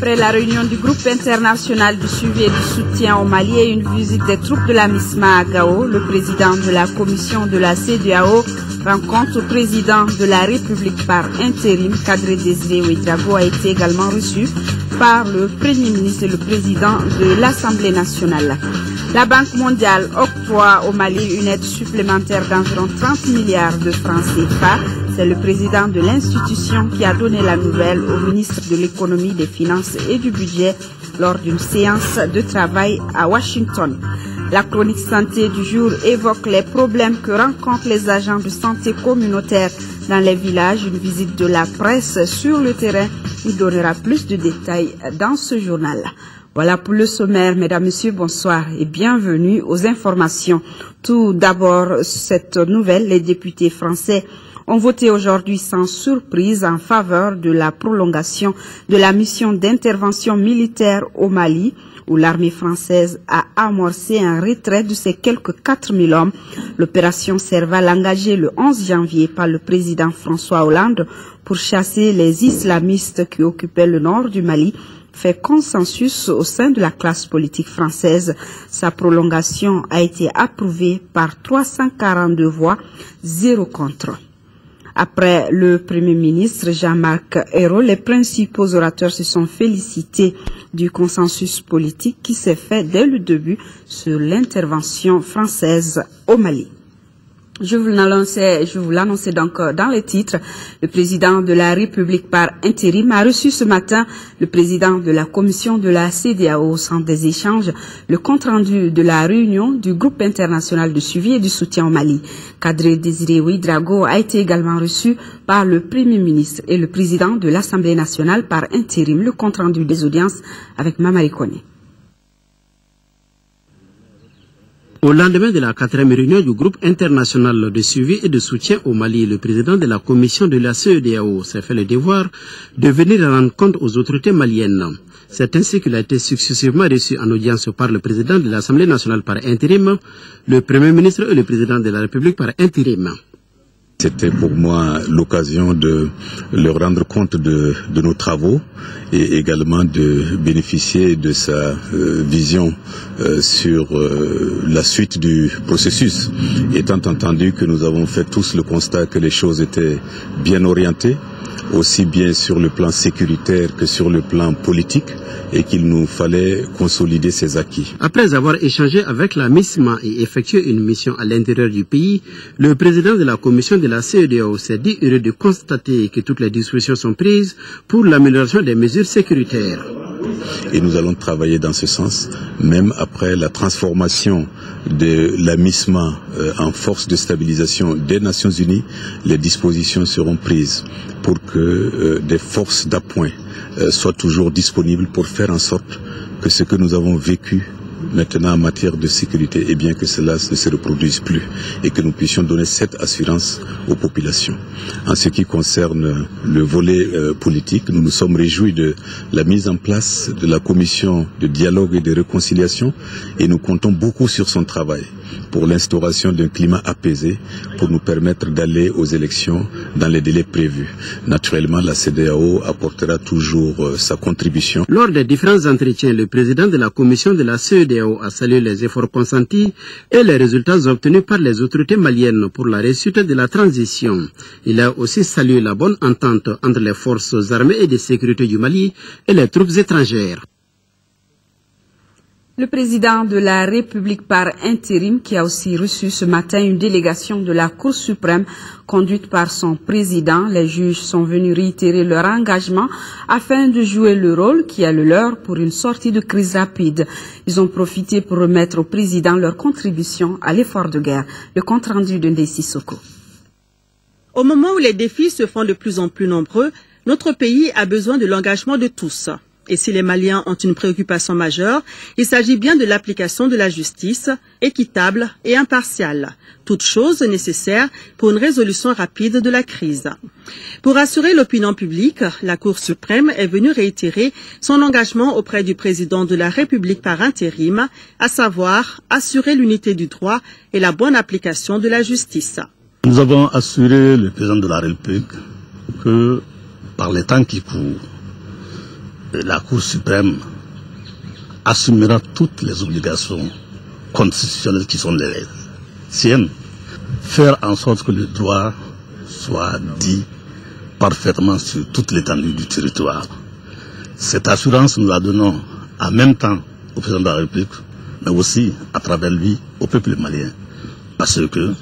Après la réunion du groupe international du suivi et du soutien au Mali et une visite des troupes de la MISMA à Gao, le président de la commission de la CEDEAO rencontre au président de la République par intérim, Kadri Désiré Ouédraogo, a été également reçu par le Premier ministre et le président de l'Assemblée nationale. La Banque mondiale octroie au Mali une aide supplémentaire d'environ 30 milliards de francs CFA. C'est le président de l'institution qui a donné la nouvelle au ministre de l'économie, des finances et du budget lors d'une séance de travail à Washington. La chronique santé du jour évoque les problèmes que rencontrent les agents de santé communautaire dans les villages. Une visite de la presse sur le terrain nous donnera plus de détails dans ce journal. Voilà pour le sommaire. Mesdames, Messieurs, bonsoir et bienvenue aux informations. Tout d'abord, cette nouvelle, les députés français ont voté aujourd'hui sans surprise en faveur de la prolongation de la mission d'intervention militaire au Mali, où l'armée française a amorcé un retrait de ses quelques 4000 hommes. L'opération Serval, engagée le 11 janvier par le président François Hollande pour chasser les islamistes qui occupaient le nord du Mali, fait consensus au sein de la classe politique française. Sa prolongation a été approuvée par 342 voix, 0 contre. Après le Premier ministre Jean-Marc Ayrault, les principaux orateurs se sont félicités du consensus politique qui s'est fait dès le début sur l'intervention française au Mali. Je vous l'annonçais donc dans les titres. Le président de la République par intérim a reçu ce matin le président de la commission de la CEDEAO au centre des échanges, le compte-rendu de la réunion du groupe international de suivi et du soutien au Mali. Kadri Désiré Ouédraogo a été également reçu par le Premier ministre et le président de l'Assemblée nationale par intérim. Le compte-rendu des audiences avec Mamari Koné. Au lendemain de la 4e réunion du groupe international de suivi et de soutien au Mali, le président de la commission de la CEDEAO s'est fait le devoir de venir rendre compte aux autorités maliennes. C'est ainsi qu'il a été successivement reçu en audience par le président de l'Assemblée nationale par intérim, le Premier ministre et le président de la République par intérim. C'était pour moi l'occasion de leur rendre compte de nos travaux et également de bénéficier de sa vision sur la suite du processus, étant entendu que nous avons fait tous le constat que les choses étaient bien orientées, aussi bien sur le plan sécuritaire que sur le plan politique, et qu'il nous fallait consolider ces acquis. Après avoir échangé avec la MISMA et effectué une mission à l'intérieur du pays, le président de la commission de la CEDEAO s'est dit heureux de constater que toutes les dispositions sont prises pour l'amélioration des mesures sécuritaires. Et nous allons travailler dans ce sens, même après la transformation de la MISMA en force de stabilisation des Nations Unies, les dispositions seront prises pour que des forces d'appoint soient toujours disponibles pour faire en sorte que ce que nous avons vécu maintenant en matière de sécurité, eh bien que cela ne se reproduise plus et que nous puissions donner cette assurance aux populations. En ce qui concerne le volet politique, nous nous sommes réjouis de la mise en place de la commission de dialogue et de réconciliation et nous comptons beaucoup sur son travail pour l'instauration d'un climat apaisé pour nous permettre d'aller aux élections dans les délais prévus. Naturellement, la CEDEAO apportera toujours sa contribution. Lors des différents entretiens, le président de la commission de la CEDEAO a salué les efforts consentis et les résultats obtenus par les autorités maliennes pour la réussite de la transition. Il a aussi salué la bonne entente entre les forces armées et de sécurité du Mali et les troupes étrangères. Le président de la République par intérim qui a aussi reçu ce matin une délégation de la Cour suprême conduite par son président. Les juges sont venus réitérer leur engagement afin de jouer le rôle qui est le leur pour une sortie de crise rapide. Ils ont profité pour remettre au président leur contribution à l'effort de guerre. Le compte rendu de Ndeye Sissoko. Au moment où les défis se font de plus en plus nombreux, notre pays a besoin de l'engagement de tous. Et si les Maliens ont une préoccupation majeure, il s'agit bien de l'application de la justice, équitable et impartiale, toute chose nécessaire pour une résolution rapide de la crise. Pour assurer l'opinion publique, la Cour suprême est venue réitérer son engagement auprès du président de la République par intérim, à savoir assurer l'unité du droit et la bonne application de la justice. Nous avons assuré le président de la République que, par les temps qui courent, la Cour suprême assumera toutes les obligations constitutionnelles qui sont les siennes. Faire en sorte que le droit soit dit parfaitement sur toute l'étendue du territoire. Cette assurance, nous la donnons en même temps au président de la République, mais aussi à travers lui au peuple malien. Parce que,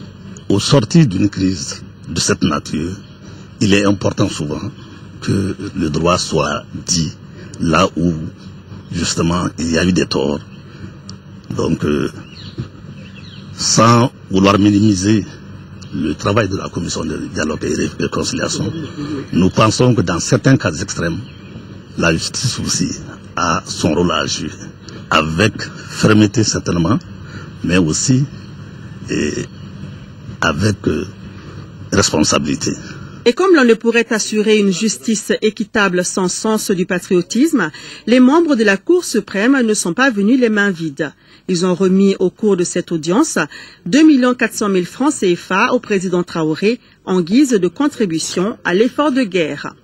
au sortir d'une crise de cette nature, il est important souvent que le droit soit dit là où, justement, il y a eu des torts. Donc, sans vouloir minimiser le travail de la commission de dialogue et de réconciliation, nous pensons que dans certains cas extrêmes, la justice aussi a son rôle à jouer, avec fermeté certainement, mais aussi avec responsabilité. Et comme l'on ne pourrait assurer une justice équitable sans sens du patriotisme, les membres de la Cour suprême ne sont pas venus les mains vides. Ils ont remis au cours de cette audience 2 400 000 francs CFA au président Traoré en guise de contribution à l'effort de guerre.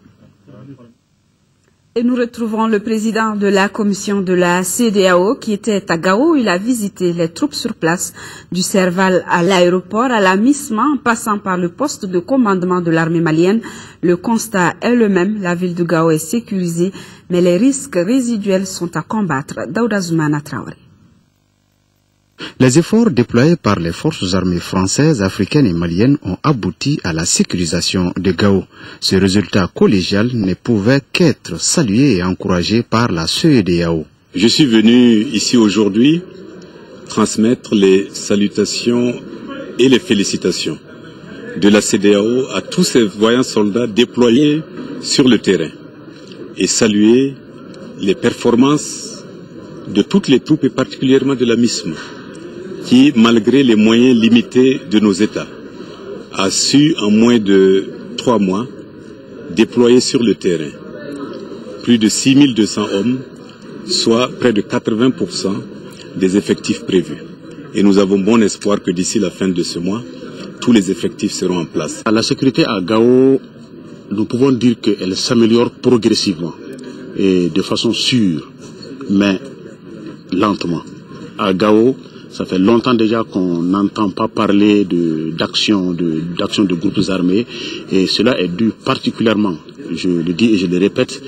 Et nous retrouvons le président de la commission de la CEDEAO qui était à Gao. Il a visité les troupes sur place du Serval à l'aéroport, à la MISMA, en passant par le poste de commandement de l'armée malienne. Le constat est le même, la ville de Gao est sécurisée, mais les risques résiduels sont à combattre. Daouda Zoumana Traoré. Les efforts déployés par les forces armées françaises, africaines et maliennes ont abouti à la sécurisation de Gao. Ce résultat collégial ne pouvait qu'être salué et encouragé par la CEDEAO. Je suis venu ici aujourd'hui transmettre les salutations et les félicitations de la CEDEAO à tous ces voyants soldats déployés sur le terrain et saluer les performances de toutes les troupes et particulièrement de la MISMA, qui, malgré les moyens limités de nos États, a su, en moins de 3 mois, déployer sur le terrain plus de 6200 hommes, soit près de 80% des effectifs prévus. Et nous avons bon espoir que d'ici la fin de ce mois, tous les effectifs seront en place. La sécurité à Gao, nous pouvons dire qu'elle s'améliore progressivement et de façon sûre, mais lentement. À Gao, ça fait longtemps déjà qu'on n'entend pas parler d'action de groupes armés et cela est dû particulièrement, je le dis et je le répète,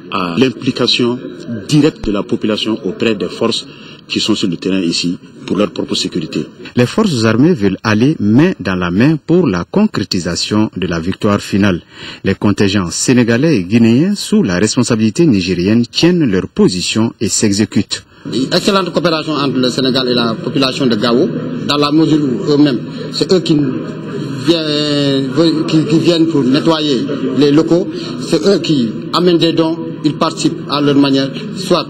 à l'implication directe de la population auprès des forces qui sont sur le terrain ici pour leur propre sécurité. Les forces armées veulent aller main dans la main pour la concrétisation de la victoire finale. Les contingents sénégalais et guinéens sous la responsabilité nigérienne tiennent leur position et s'exécutent. Excellente coopération entre le Sénégal et la population de Gao, dans la mesure où eux-mêmes, c'est eux qui viennent pour nettoyer les locaux, c'est eux qui amènent des dons, ils participent à leur manière, soit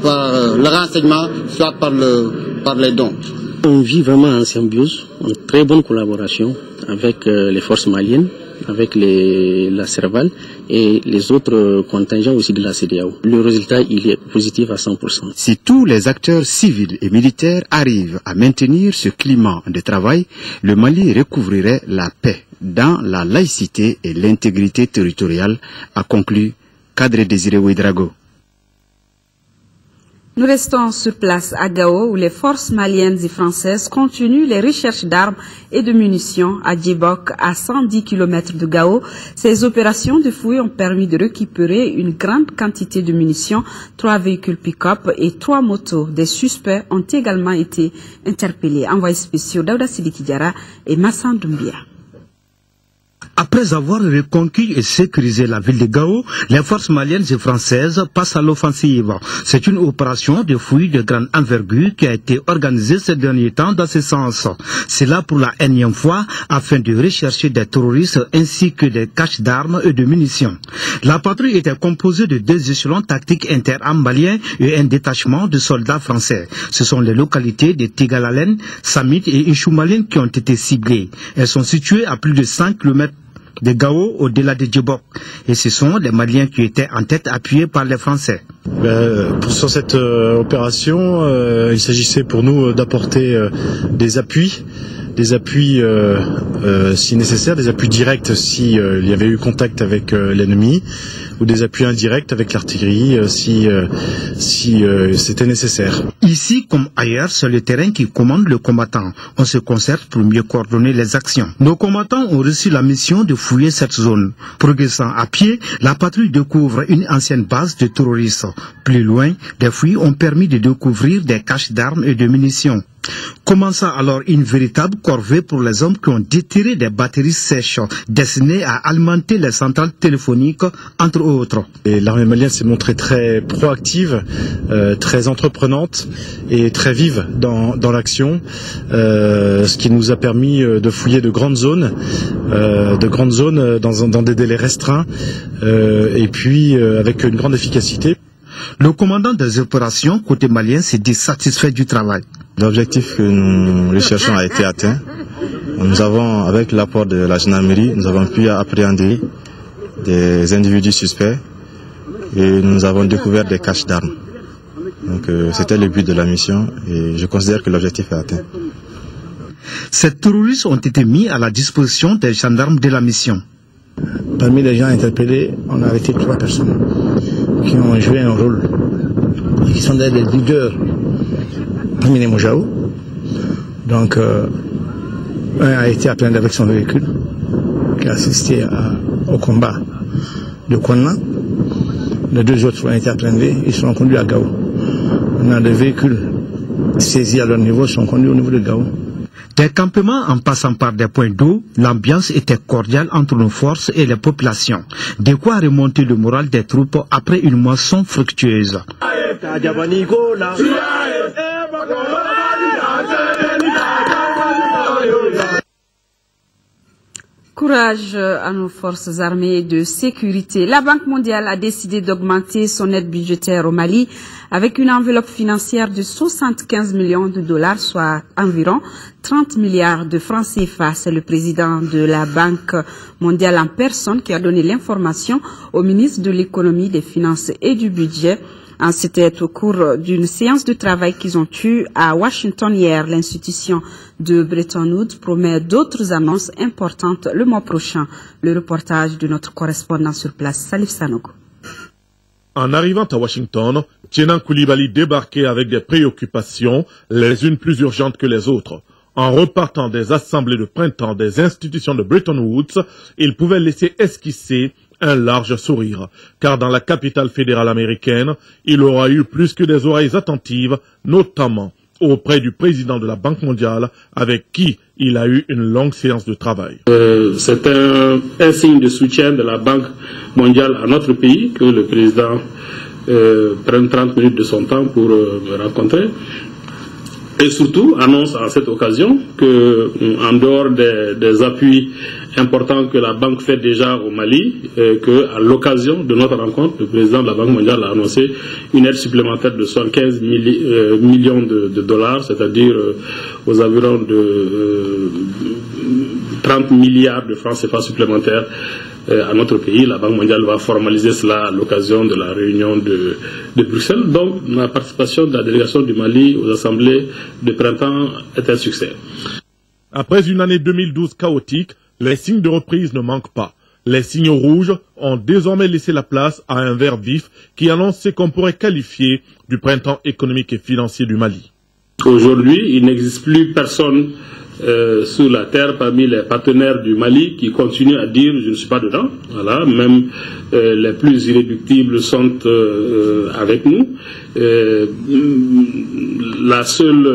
par le renseignement, soit par les dons. On vit vraiment en symbiose, en très bonne collaboration avec les forces maliennes, avec la Serval et les autres contingents aussi de la CEDEAO. Le résultat, il est positif à 100%. Si tous les acteurs civils et militaires arrivent à maintenir ce climat de travail, le Mali recouvrirait la paix dans la laïcité et l'intégrité territoriale, a conclu Kadre Désiré Ouedraogo. Nous restons sur place à Gao où les forces maliennes et françaises continuent les recherches d'armes et de munitions à Djibok, à 110 km de Gao. Ces opérations de fouilles ont permis de récupérer une grande quantité de munitions, 3 véhicules pick-up et 3 motos. Des suspects ont également été interpellés. Envoyés spéciaux Daouda Sidiki Diarra et Massan Doumbia. Après avoir reconquis et sécurisé la ville de Gao, les forces maliennes et françaises passent à l'offensive. C'est une opération de fouille de grande envergure qui a été organisée ces derniers temps dans ce sens. C'est là pour la énième fois afin de rechercher des terroristes ainsi que des caches d'armes et de munitions. La patrouille était composée de 2 échelons tactiques interarmes maliens et un détachement de soldats français. Ce sont les localités de Tigalalen, Samit et Inchoumalin qui ont été ciblées. Elles sont situées à plus de 5 km de Gao au-delà de Djibok. Et ce sont les Maliens qui étaient en tête, appuyés par les Français. Sur cette opération, il s'agissait pour nous d'apporter des appuis si nécessaire, des appuis directs si il y avait eu contact avec l'ennemi, ou des appuis indirects avec l'artillerie si c'était nécessaire. Ici comme ailleurs, c'est le terrain qui commande le combattant. On se concerte pour mieux coordonner les actions. Nos combattants ont reçu la mission de fouiller cette zone. Progressant à pied, la patrouille découvre une ancienne base de terroristes. Plus loin, des fouilles ont permis de découvrir des caches d'armes et de munitions. Commença alors une véritable corvée pour les hommes qui ont déterré des batteries sèches destinées à alimenter les centrales téléphoniques, entre autres. L'armée malienne s'est montrée très proactive, très entreprenante et très vive dans l'action, ce qui nous a permis de fouiller de grandes zones dans des délais restreints et puis avec une grande efficacité. Le commandant des opérations côté malien s'est dit satisfait du travail. L'objectif que nous recherchons a été atteint. Nous avons, avec l'apport de la gendarmerie, nous avons pu appréhender des individus suspects et nous avons découvert des caches d'armes. Donc c'était le but de la mission et je considère que l'objectif est atteint. Ces terroristes ont été mis à la disposition des gendarmes de la mission. Parmi les gens interpellés, on a arrêté 3 personnes qui ont joué un rôle, qui sont des leaders parmi les Mojao. Donc, un a été appréhendé avec son véhicule, qui a assisté au combat de Konna. Les 2 autres ont été appréhendés, ils sont conduits à Gao. On a des véhicules saisis à leur niveau, sont conduits au niveau de Gao. Des campements en passant par des points d'eau, l'ambiance était cordiale entre nos forces et les populations. De quoi remonter le moral des troupes après une moisson fructueuse. Courage à nos forces armées de sécurité. La Banque mondiale a décidé d'augmenter son aide budgétaire au Mali avec une enveloppe financière de 75 millions de dollars, soit environ 30 milliards de francs CFA. C'est le président de la Banque mondiale en personne qui a donné l'information au ministre de l'économie, des finances et du budget. C'était au cours d'une séance de travail qu'ils ont eue à Washington hier. L'institution de Bretton Woods promet d'autres annonces importantes le mois prochain. Le reportage de notre correspondant sur place, Salif Sanogo. En arrivant à Washington, Tienan Koulibaly débarquait avec des préoccupations, les unes plus urgentes que les autres. En repartant des assemblées de printemps des institutions de Bretton Woods, il pouvait laisser esquisser un large sourire, car dans la capitale fédérale américaine, il aura eu plus que des oreilles attentives, notamment auprès du président de la Banque mondiale, avec qui il a eu une longue séance de travail. C'est un signe de soutien de la Banque mondiale à notre pays que le président prenne 30 minutes de son temps pour me rencontrer. Et surtout, annonce à cette occasion que, en dehors des appuis importants que la Banque fait déjà au Mali, qu'à l'occasion de notre rencontre, le président de la Banque mondiale a annoncé une aide supplémentaire de 75 millions de dollars, c'est-à-dire aux environs de 30 milliards de francs CFA supplémentaires à notre pays. La Banque mondiale va formaliser cela à l'occasion de la réunion de Bruxelles. Donc, la participation de la délégation du Mali aux assemblées de printemps est un succès. Après une année 2012 chaotique, les signes de reprise ne manquent pas. Les signaux rouges ont désormais laissé la place à un vert vif qui annonce ce qu'on pourrait qualifier du printemps économique et financier du Mali. Aujourd'hui, il n'existe plus personne sur la terre parmi les partenaires du Mali qui continuent à dire je ne suis pas dedans. Voilà, même les plus irréductibles sont avec nous. La seule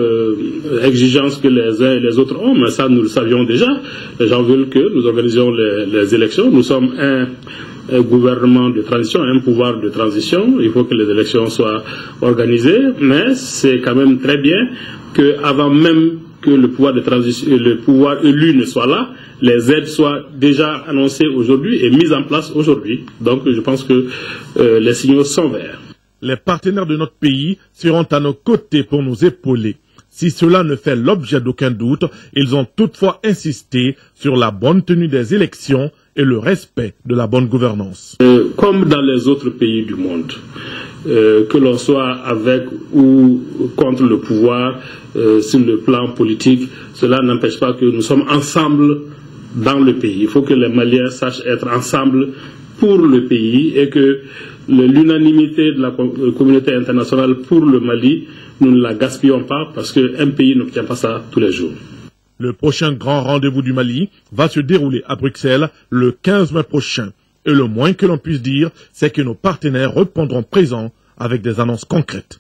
exigence que les uns et les autres ont, mais ça nous le savions déjà, les gens veulent que nous organisions les élections. Nous sommes un gouvernement de transition, un pouvoir de transition. Il faut que les élections soient organisées, mais c'est quand même très bien qu'avant même que le pouvoir de transition, le pouvoir élu ne soit là, les aides soient déjà annoncées aujourd'hui et mises en place aujourd'hui. Donc je pense que les signaux sont verts. Les partenaires de notre pays seront à nos côtés pour nous épauler. Si cela ne fait l'objet d'aucun doute, ils ont toutefois insisté sur la bonne tenue des élections et le respect de la bonne gouvernance. Comme dans les autres pays du monde, que l'on soit avec ou contre le pouvoir sur le plan politique, cela n'empêche pas que nous sommes ensemble dans le pays. Il faut que les Maliens sachent être ensemble pour le pays et que l'unanimité de la communauté internationale pour le Mali, nous ne la gaspillons pas parce qu'un pays n'obtient pas ça tous les jours. Le prochain grand rendez-vous du Mali va se dérouler à Bruxelles le 15 mai prochain. Et le moins que l'on puisse dire, c'est que nos partenaires répondront présents avec des annonces concrètes.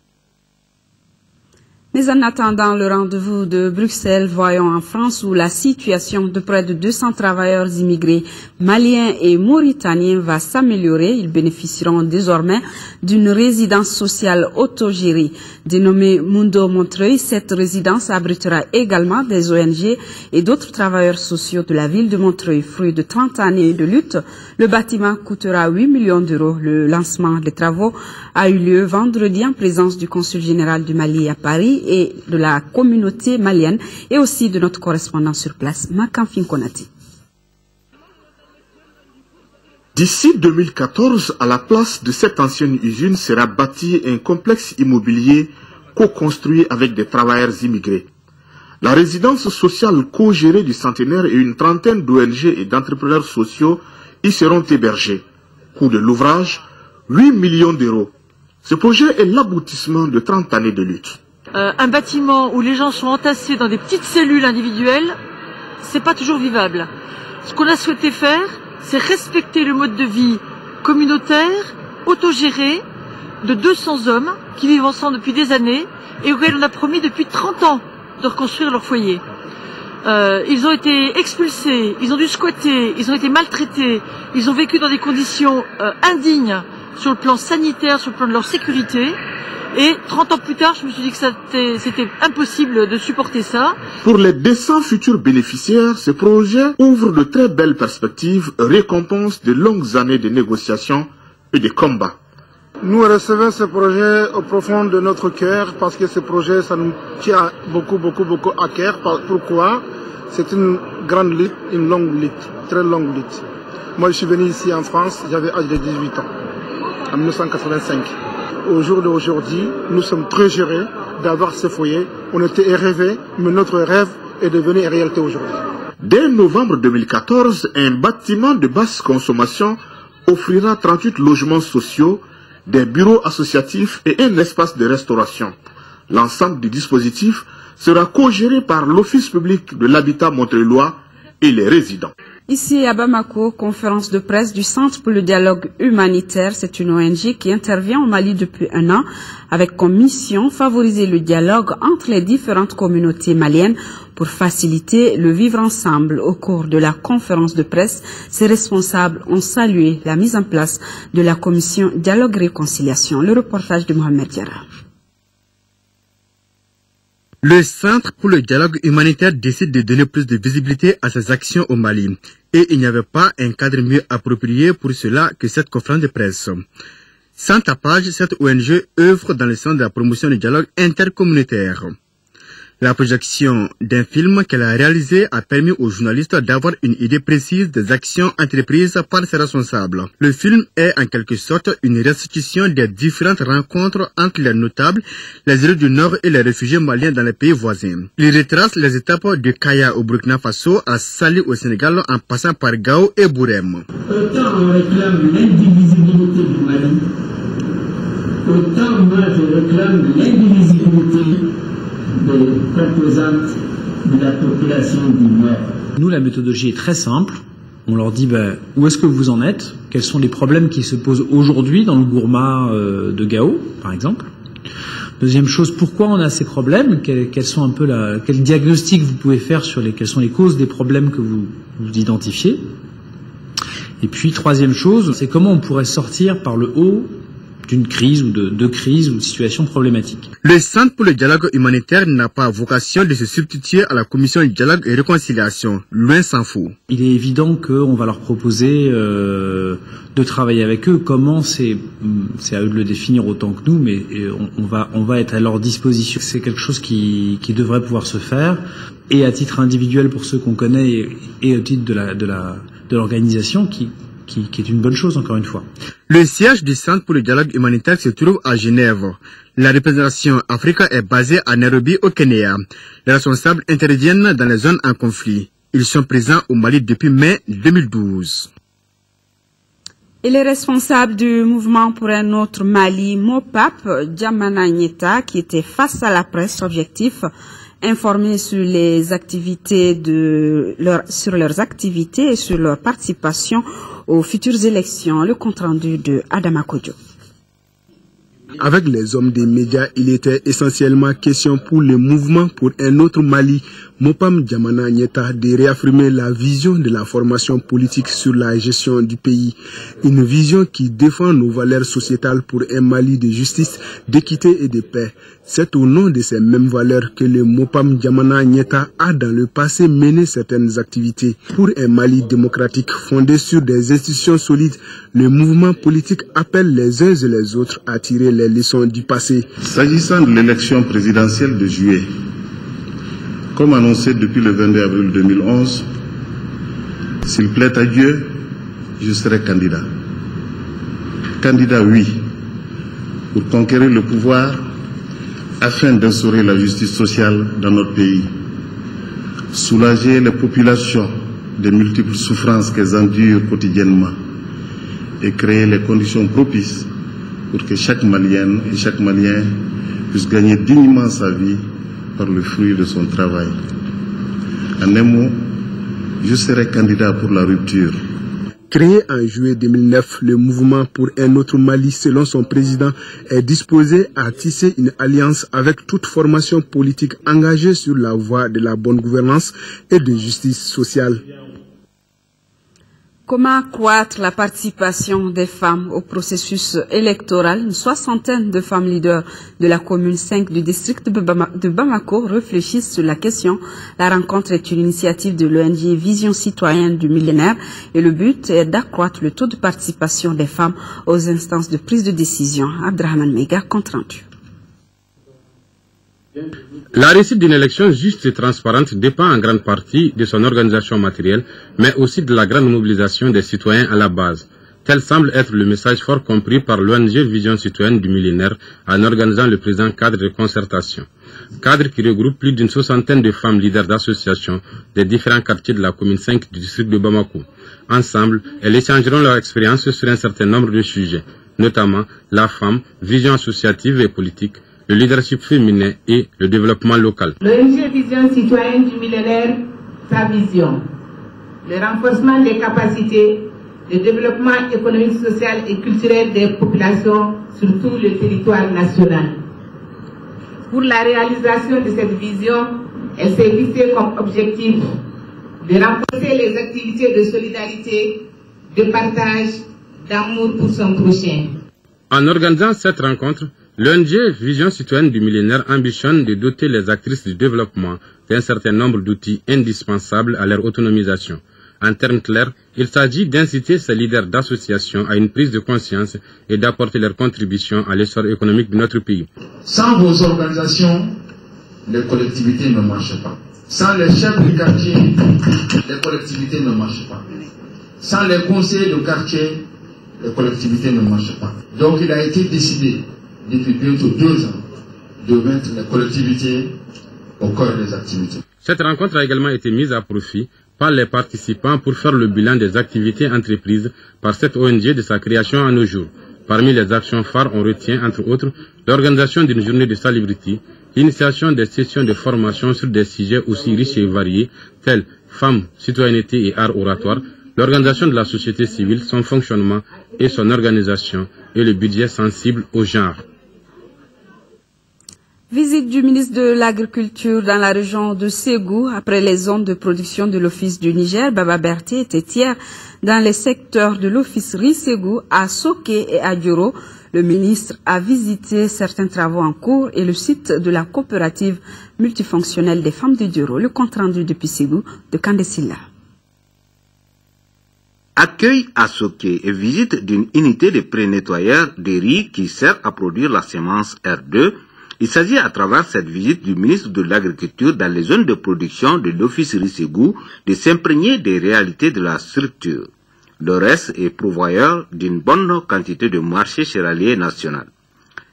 Mais en attendant le rendez-vous de Bruxelles, voyons en France où la situation de près de 200 travailleurs immigrés maliens et mauritaniens va s'améliorer. Ils bénéficieront désormais d'une résidence sociale autogérée. Dénommée Mundo Montreuil, cette résidence abritera également des ONG et d'autres travailleurs sociaux de la ville de Montreuil. Fruit de 30 années de lutte, le bâtiment coûtera 8 millions d'euros. Le lancement des travaux a eu lieu vendredi en présence du consul général du Mali à Paris et de la communauté malienne et aussi de notre correspondant sur place, Makamfin Konati. D'ici 2014, à la place de cette ancienne usine sera bâti un complexe immobilier co-construit avec des travailleurs immigrés. La résidence sociale co-gérée du centenaire et une trentaine d'ONG et d'entrepreneurs sociaux y seront hébergés. Coût de l'ouvrage, 8 millions d'euros. Ce projet est l'aboutissement de 30 années de lutte. Un bâtiment où les gens sont entassés dans des petites cellules individuelles, c'est pas toujours vivable. Ce qu'on a souhaité faire, c'est respecter le mode de vie communautaire, autogéré, de 200 hommes qui vivent ensemble depuis des années et auxquels on a promis depuis 30 ans de reconstruire leur foyer. Ils ont été expulsés, ils ont dû squatter, ils ont été maltraités, ils ont vécu dans des conditions indignes sur le plan sanitaire, sur le plan de leur sécurité. Et 30 ans plus tard, je me suis dit que c'était impossible de supporter ça. Pour les 200 futurs bénéficiaires, ce projet ouvre de très belles perspectives, récompense de longues années de négociations et de combats. Nous recevons ce projet au profond de notre cœur parce que ce projet, ça nous tient beaucoup à cœur. Pourquoi? C'est une grande lutte, une longue lutte, très longue lutte. Moi, je suis venu ici en France, j'avais âge de 18 ans, en 1985. Au jour d'aujourd'hui, nous sommes très heureux d'avoir ce foyer. On était rêvé, mais notre rêve est devenu réalité aujourd'hui. Dès novembre 2014, un bâtiment de basse consommation offrira 38 logements sociaux, des bureaux associatifs et un espace de restauration. L'ensemble du dispositif sera co-géré par l'Office public de l'habitat montreuillois et les résidents. Ici à Bamako, conférence de presse du Centre pour le dialogue humanitaire. C'est une ONG qui intervient au Mali depuis un an avec comme mission favoriser le dialogue entre les différentes communautés maliennes pour faciliter le vivre ensemble. Au cours de la conférence de presse, ces responsables ont salué la mise en place de la commission dialogue-réconciliation. Le reportage de Mohamed Diarra. Le Centre pour le dialogue humanitaire décide de donner plus de visibilité à ses actions au Mali. Et il n'y avait pas un cadre mieux approprié pour cela que cette conférence de presse. Sans tapage, cette ONG œuvre dans le sens de la promotion du dialogue intercommunautaire. La projection d'un film qu'elle a réalisé a permis aux journalistes d'avoir une idée précise des actions entreprises par ses responsables. Le film est en quelque sorte une restitution des différentes rencontres entre les notables, les élus du Nord et les réfugiés maliens dans les pays voisins. Il retrace les étapes de Kaya au Burkina Faso à Sali au Sénégal en passant par Gao et Bourem. Autant on réclame l'indivisibilité du Mali, autant moi je réclame l'indivisibilité des composantes de la population du Nord. Nous, la méthodologie est très simple. On leur dit où est-ce que vous en êtes, quels sont les problèmes qui se posent aujourd'hui dans le Gourma de Gao, par exemple. Deuxième chose, pourquoi on a ces problèmes, quels sont un peu quel diagnostic vous pouvez faire sur quelles sont les causes des problèmes que vous identifiez. Et puis, troisième chose, c'est comment on pourrait sortir par le haut d'une crise ou de deux crises ou de situations problématiques. Le Centre pour le dialogue humanitaire n'a pas vocation de se substituer à la Commission du dialogue et réconciliation, loin s'en faut. Il est évident qu'on va leur proposer de travailler avec eux. Comment, c'est à eux de le définir autant que nous, mais on va être à leur disposition. C'est quelque chose qui devrait pouvoir se faire, et à titre individuel pour ceux qu'on connaît, et au titre de l'organisation qui est une bonne chose, encore une fois. Le siège du Centre pour le dialogue humanitaire se trouve à Genève. La représentation Africa est basée à Nairobi, au Kenya. Les responsables interviennent dans les zones en conflit. Ils sont présents au Mali depuis mai 2012. Et les responsables du mouvement pour un autre Mali, MOPAP, Djamana Nyeta, qui était face à la presse, objectif informés sur les activités sur leurs activités et sur leur participation aux futures élections. Le compte rendu de Adama Kodjo. Avec les hommes des médias, il était essentiellement question pour le mouvement pour un autre Mali, Mopam Djamana Nyeta, de réaffirmer la vision de la formation politique sur la gestion du pays. Une vision qui défend nos valeurs sociétales pour un Mali de justice, d'équité et de paix. C'est au nom de ces mêmes valeurs que le Mopam Djamana Nyeta a dans le passé mené certaines activités. Pour un Mali démocratique fondé sur des institutions solides, le mouvement politique appelle les uns et les autres à tirer les leçons du passé. S'agissant de l'élection présidentielle de juillet, comme annoncé depuis le 22 avril 2011, s'il plaît à Dieu, je serai candidat. Candidat, oui, pour conquérir le pouvoir afin d'instaurer la justice sociale dans notre pays, soulager les populations des multiples souffrances qu'elles endurent quotidiennement et créer les conditions propices pour que chaque Malienne et chaque Malien puisse gagner dignement sa vie par le fruit de son travail. En un mot, je serai candidat pour la rupture. Créé en juillet 2009, le mouvement pour un autre Mali, selon son président, est disposé à tisser une alliance avec toute formation politique engagée sur la voie de la bonne gouvernance et de justice sociale. Comment accroître la participation des femmes au processus électoral? Une soixantaine de femmes leaders de la commune 5 du district de Bamako réfléchissent sur la question. La rencontre est une initiative de l'ONG Vision citoyenne du millénaire et le but est d'accroître le taux de participation des femmes aux instances de prise de décision. Abdrahman Mega, compte rendu. La réussite d'une élection juste et transparente dépend en grande partie de son organisation matérielle, mais aussi de la grande mobilisation des citoyens à la base. Tel semble être le message fort compris par l'ONG Vision citoyenne du millénaire en organisant le présent cadre de concertation. Cadre qui regroupe plus d'une soixantaine de femmes leaders d'associations des différents quartiers de la commune 5 du district de Bamako. Ensemble, elles échangeront leur expérience sur un certain nombre de sujets, notamment la femme, vision associative et politique, le leadership féminin et le développement local. L'ONG Vision citoyenne du millénaire, sa vision, le renforcement des capacités, le développement économique, social et culturel des populations sur tout le territoire national. Pour la réalisation de cette vision, elle s'est fixée comme objectif de renforcer les activités de solidarité, de partage, d'amour pour son prochain. En organisant cette rencontre, l'ONG Vision citoyenne du millénaire ambitionne de doter les actrices du développement d'un certain nombre d'outils indispensables à leur autonomisation. En termes clairs, il s'agit d'inciter ces leaders d'associations à une prise de conscience et d'apporter leur contribution à l'essor économique de notre pays. Sans vos organisations, les collectivités ne marchent pas. Sans les chefs du quartier, les collectivités ne marchent pas. Sans les conseillers de quartier, les collectivités ne marchent pas. Donc il a été décidé depuis bientôt 2 ans de mettre les collectivités au cœur des activités. Cette rencontre a également été mise à profit par les participants pour faire le bilan des activités entreprises par cette ONG de sa création à nos jours. Parmi les actions phares, on retient entre autres l'organisation d'une journée de salubrité, l'initiation des sessions de formation sur des sujets aussi riches et variés tels femmes, citoyenneté et art oratoire, l'organisation de la société civile, son fonctionnement et son organisation et le budget sensible au genre. Visite du ministre de l'Agriculture dans la région de Ségou après les zones de production de l'Office du Niger. Baba Berti était hier dans les secteurs de l'Office Ségou à Soké et à Dioro. Le ministre a visité certains travaux en cours et le site de la coopérative multifonctionnelle des femmes de Dioro. Le compte rendu depuis Ségou de Kandesila. Accueil à Soké et visite d'une unité de pré-nettoyeur de riz qui sert à produire la semence R2. Il s'agit à travers cette visite du ministre de l'Agriculture dans les zones de production de l'Office Risségou de s'imprégner des réalités de la structure. Le reste est pourvoyeur d'une bonne quantité de marché céréalier national.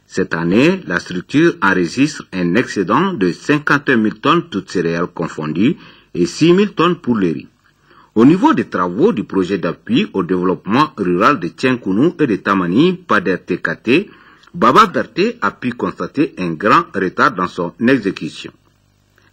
Cette année, la structure enregistre un excédent de 51 000 tonnes toutes céréales confondues et 6 000 tonnes pour le riz. Au niveau des travaux du projet d'appui au développement rural de Tchenkounou et de Tamani, PADER-TKT, Baba Berté a pu constater un grand retard dans son exécution.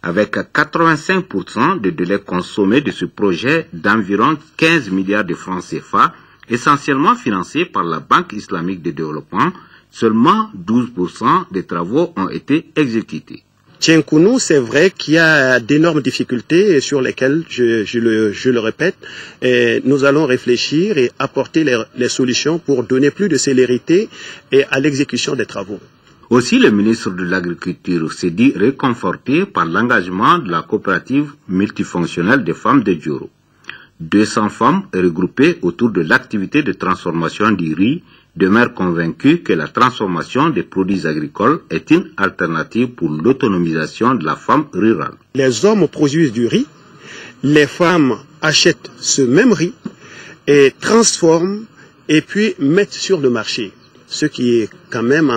Avec 85% de délais consommés de ce projet d'environ 15 milliards de francs CFA, essentiellement financé par la Banque islamique de développement, seulement 12% des travaux ont été exécutés. Tchenkounou, c'est vrai qu'il y a d'énormes difficultés sur lesquelles, je le répète, et nous allons réfléchir et apporter les solutions pour donner plus de célérité à l'exécution des travaux. Aussi, le ministre de l'Agriculture s'est dit réconforté par l'engagement de la coopérative multifonctionnelle des femmes de Dioro. 200 femmes regroupées autour de l'activité de transformation du riz demeurent convaincus que la transformation des produits agricoles est une alternative pour l'autonomisation de la femme rurale. Les hommes produisent du riz, les femmes achètent ce même riz et transforment et puis mettent sur le marché, ce qui est quand même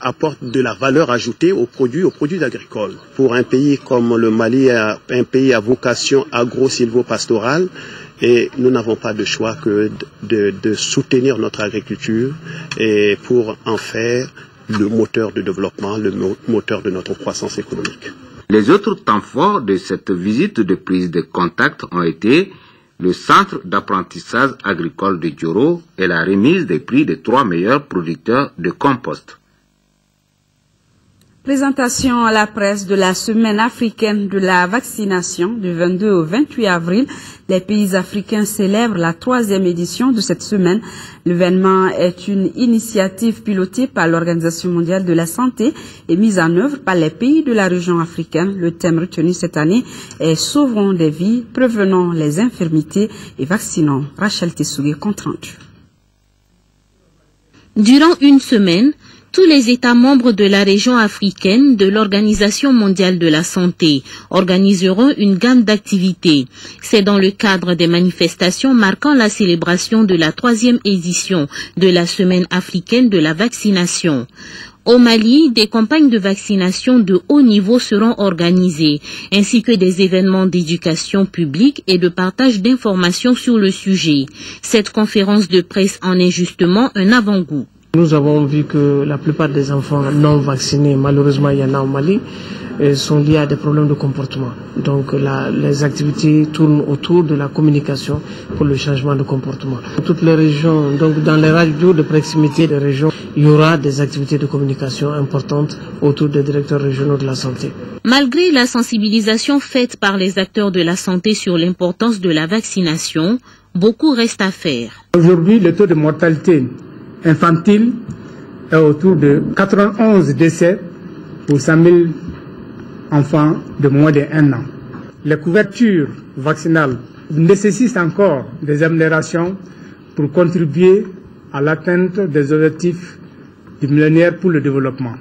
apporte de la valeur ajoutée aux produits agricoles. Pour un pays comme le Mali, un pays à vocation agro-silvopastorale, et nous n'avons pas de choix que de soutenir notre agriculture et pour en faire le moteur de développement, le moteur de notre croissance économique. Les autres temps forts de cette visite de prise de contact ont été le centre d'apprentissage agricole de Dioro et la remise des prix des 3 meilleurs producteurs de compost. Présentation à la presse de la semaine africaine de la vaccination du 22 au 28 avril. Les pays africains célèbrent la 3e édition de cette semaine. L'événement est une initiative pilotée par l'Organisation mondiale de la santé et mise en œuvre par les pays de la région africaine. Le thème retenu cette année est « Sauverons des vies, prévenons les infirmités et vaccinons ». Rachel Tessougué, compte rendu. Durant une semaine, tous les États membres de la région africaine de l'Organisation mondiale de la santé organiseront une gamme d'activités. C'est dans le cadre des manifestations marquant la célébration de la 3e édition de la semaine africaine de la vaccination. Au Mali, des campagnes de vaccination de haut niveau seront organisées, ainsi que des événements d'éducation publique et de partage d'informations sur le sujet. Cette conférence de presse en est justement un avant-goût. Nous avons vu que la plupart des enfants non vaccinés, malheureusement il y en a au Mali, sont liés à des problèmes de comportement. Donc les activités tournent autour de la communication pour le changement de comportement. Dans toutes les régions, donc dans les radios de proximité des régions, il y aura des activités de communication importantes autour des directeurs régionaux de la santé. Malgré la sensibilisation faite par les acteurs de la santé sur l'importance de la vaccination, beaucoup reste à faire. Aujourd'hui, le taux de mortalité infantile est autour de 91 décès pour 100 000 enfants de moins de 1 an. Les couvertures vaccinales nécessitent encore des améliorations pour contribuer à l'atteinte des objectifs du millénaire pour le développement.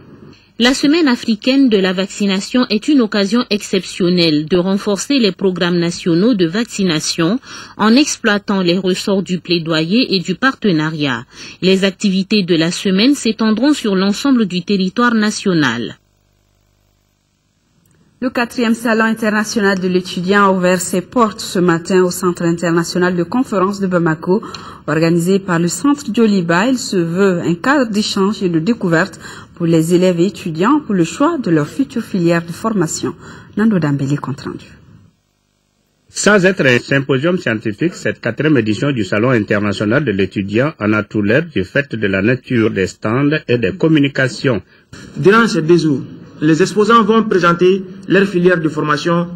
La semaine africaine de la vaccination est une occasion exceptionnelle de renforcer les programmes nationaux de vaccination en exploitant les ressorts du plaidoyer et du partenariat. Les activités de la semaine s'étendront sur l'ensemble du territoire national. Le 4e Salon international de l'étudiant a ouvert ses portes ce matin au Centre international de conférence de Bamako. Organisé par le Centre Joliba, il se veut un cadre d'échange et de découverte pour les élèves et étudiants pour le choix de leur future filière de formation. Nando Dambélé, compte rendu. Sans être un symposium scientifique, cette 4e édition du Salon international de l'étudiant en a tout l'air du fait de la nature des stands et des communications. Durant ces 2 jours, les exposants vont présenter leur filière de formation,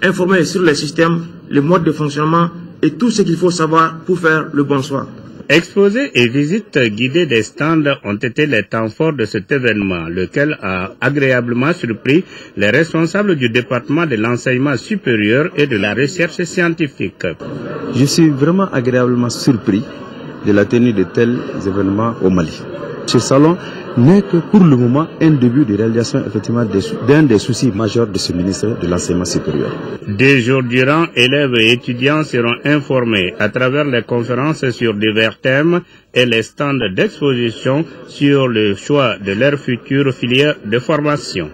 informer sur les systèmes, les modes de fonctionnement et tout ce qu'il faut savoir pour faire le bon choix. Exposés et visites guidées des stands ont été les temps forts de cet événement, lequel a agréablement surpris les responsables du département de l'enseignement supérieur et de la recherche scientifique. Je suis vraiment agréablement surpris de la tenue de tels événements au Mali. Ce salon n'est que pour le moment un début de réalisation effectivement d'un des soucis majeurs de ce ministère de l'enseignement supérieur. Des jours durant, élèves et étudiants seront informés à travers les conférences sur divers thèmes et les stands d'exposition sur le choix de leur future filière de formation.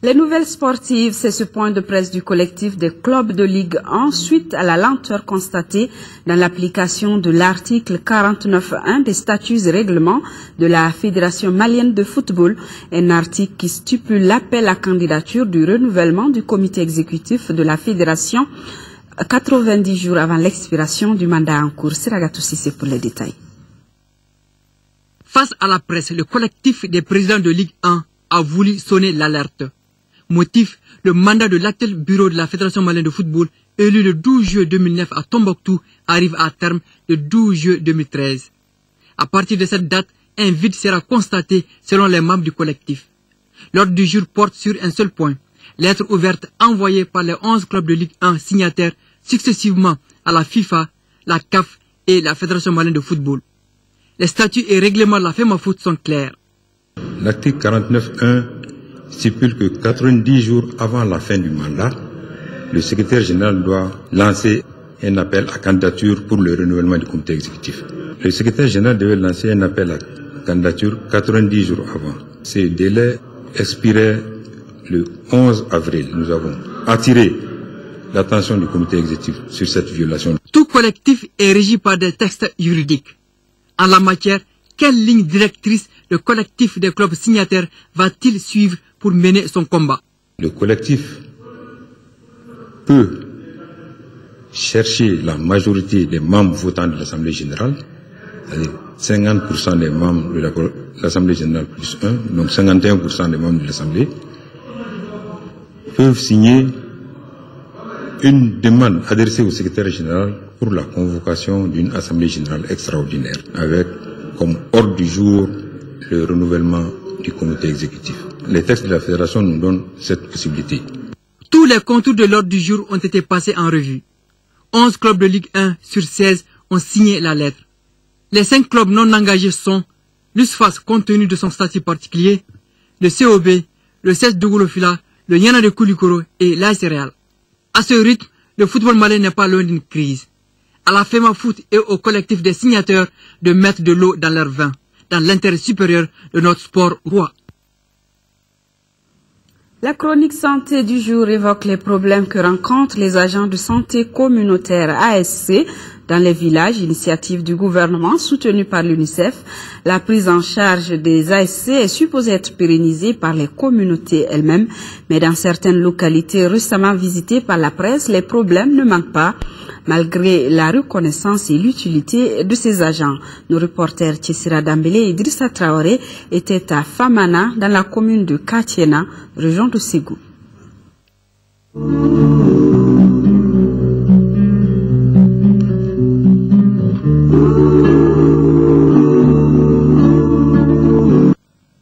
Les nouvelles sportives, c'est ce point de presse du collectif des clubs de Ligue 1 suite à la lenteur constatée dans l'application de l'article 49.1 des statuts et règlements de la Fédération malienne de football, un article qui stipule l'appel à candidature du renouvellement du comité exécutif de la Fédération 90 jours avant l'expiration du mandat en cours. Siragatou Sissé pour les détails. Face à la presse, le collectif des présidents de Ligue 1 a voulu sonner l'alerte. Motif, le mandat de l'actuel bureau de la Fédération malienne de football, élu le 12 juillet 2009 à Tombouctou, arrive à terme le 12 juillet 2013. À partir de cette date, un vide sera constaté selon les membres du collectif. L'ordre du jour porte sur un seul point, lettre ouverte envoyée par les 11 clubs de Ligue 1 signataires successivement à la FIFA, la CAF et la Fédération malienne de football. Les statuts et règlements de la FEMAFOOT sont clairs. L'article 49.1 stipule que 90 jours avant la fin du mandat, le secrétaire général doit lancer un appel à candidature pour le renouvellement du comité exécutif. Le secrétaire général devait lancer un appel à candidature 90 jours avant. Ce délai expirait le 11 avril. Nous avons attiré l'attention du comité exécutif sur cette violation. Tout collectif est régi par des textes juridiques. En la matière, quelle ligne directrice le collectif des clubs signataires va-t-il suivre pour mener son combat? Le collectif peut chercher la majorité des membres votants de l'Assemblée générale, c'est-à-dire 50% des membres de l'Assemblée générale plus 1, donc 51% des membres de l'Assemblée, peuvent signer une demande adressée au secrétaire général pour la convocation d'une Assemblée générale extraordinaire, avec comme ordre du jour le renouvellement du comité exécutif. Les textes de la Fédération nous donnent cette possibilité. Tous les contours de l'ordre du jour ont été passés en revue. 11 clubs de Ligue 1 sur 16 ont signé la lettre. Les 5 clubs non engagés sont l'USFAS compte tenu de son statut particulier, le COB, le CES Dougoulofila, le Yana de Koulikoro et l'AS Real. À ce rythme, le football malien n'est pas loin d'une crise. À la FEMAFOOT et au collectif des signataires de mettre de l'eau dans leur vin, dans l'intérêt supérieur de notre sport roi. La chronique santé du jour évoque les problèmes que rencontrent les agents de santé communautaires ASC dans les villages, initiative du gouvernement soutenue par l'UNICEF. La prise en charge des ASC est supposée être pérennisée par les communautés elles-mêmes, mais dans certaines localités récemment visitées par la presse, les problèmes ne manquent pas, malgré la reconnaissance et l'utilité de ces agents. Nos reporters Tchessira Dambélé et Idrissa Traoré étaient à Famana, dans la commune de Katiena, région de Ségou.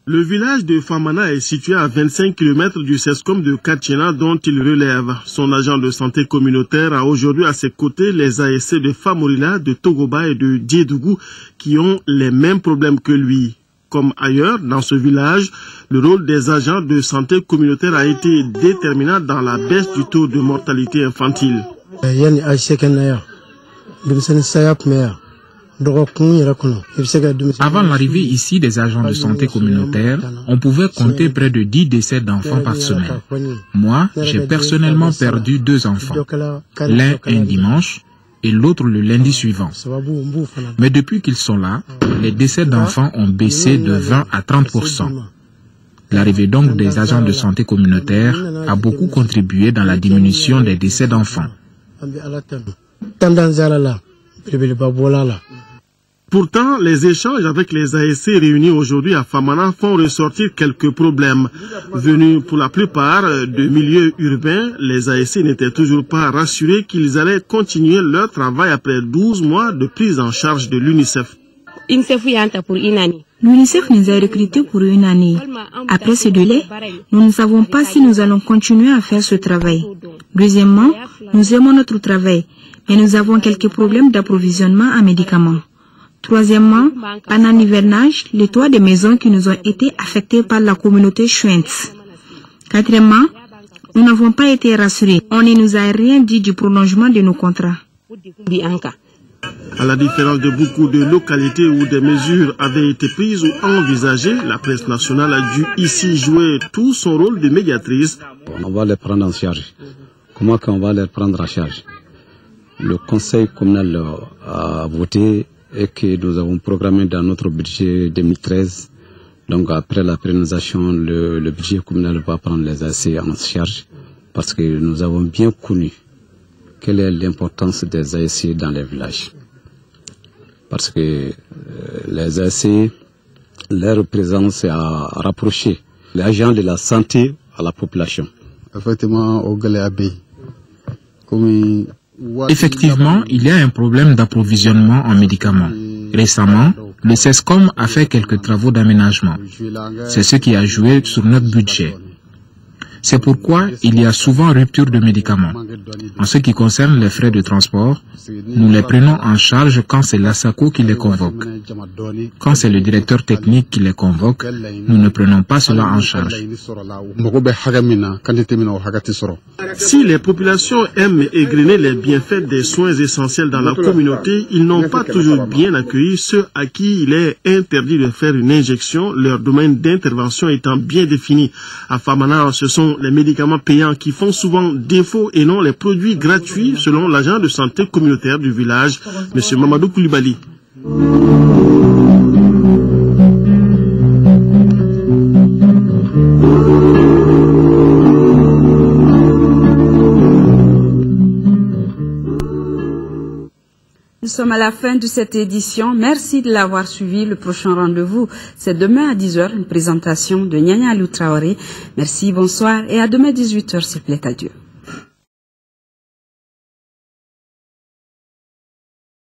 Le village de Famana est situé à 25 km du CESCOM de Katiena dont il relève. Son agent de santé communautaire a aujourd'hui à ses côtés les ASC de Famorila, de Togoba et de Diedougou qui ont les mêmes problèmes que lui. Comme ailleurs, dans ce village, le rôle des agents de santé communautaire a été déterminant dans la baisse du taux de mortalité infantile. Avant l'arrivée ici des agents de santé communautaire, on pouvait compter près de 10 décès d'enfants par semaine. Moi, j'ai personnellement perdu 2 enfants, l'un un dimanche et l'autre le lundi suivant. Mais depuis qu'ils sont là, les décès d'enfants ont baissé de 20 à 30%. L'arrivée donc des agents de santé communautaire a beaucoup contribué dans la diminution des décès d'enfants. Pourtant, les échanges avec les ASC réunis aujourd'hui à Famana font ressortir quelques problèmes. Venus pour la plupart de milieux urbains, les ASC n'étaient toujours pas rassurés qu'ils allaient continuer leur travail après 12 mois de prise en charge de l'UNICEF. L'UNICEF nous a recrutés pour une année. Après ce délai, nous ne savons pas si nous allons continuer à faire ce travail. Deuxièmement, nous aimons notre travail, mais nous avons quelques problèmes d'approvisionnement en médicaments. Troisièmement, pendant l'hivernage, les toits des maisons qui nous ont été affectés par la communauté Chouens. Quatrièmement, nous n'avons pas été rassurés. On ne nous a rien dit du prolongement de nos contrats. À la différence de beaucoup de localités où des mesures avaient été prises ou envisagées, la presse nationale a dû ici jouer tout son rôle de médiatrice. On va les prendre en charge. Comment qu'on va les prendre en charge? Le conseil communal a voté et que nous avons programmé dans notre budget 2013. Donc après la pérennisation, le budget communal va prendre les ASC en charge parce que nous avons bien connu quelle est l'importance des ASC dans les villages. Parce que les ASC, leur présence a rapproché les agents de la santé à la population. Effectivement, il y a un problème d'approvisionnement en médicaments. Récemment, le CESCOM a fait quelques travaux d'aménagement. C'est ce qui a joué sur notre budget. C'est pourquoi il y a souvent rupture de médicaments. En ce qui concerne les frais de transport, nous les prenons en charge quand c'est l'ASACO qui les convoque. Quand c'est le directeur technique qui les convoque, nous ne prenons pas cela en charge. Si les populations aiment égrener les bienfaits des soins essentiels dans la communauté, ils n'ont pas toujours bien accueilli ceux à qui il est interdit de faire une injection, leur domaine d'intervention étant bien défini. À Famana, ce sont les médicaments payants qui font souvent défaut et non les produits gratuits, selon l'agent de santé communautaire du village, M. Mamadou Koulibaly. Nous sommes à la fin de cette édition. Merci de l'avoir suivi. Le prochain rendez-vous, c'est demain à 10h, une présentation de Nyanya Alou Traoré. Merci, bonsoir et à demain 18h, s'il plaît à Dieu.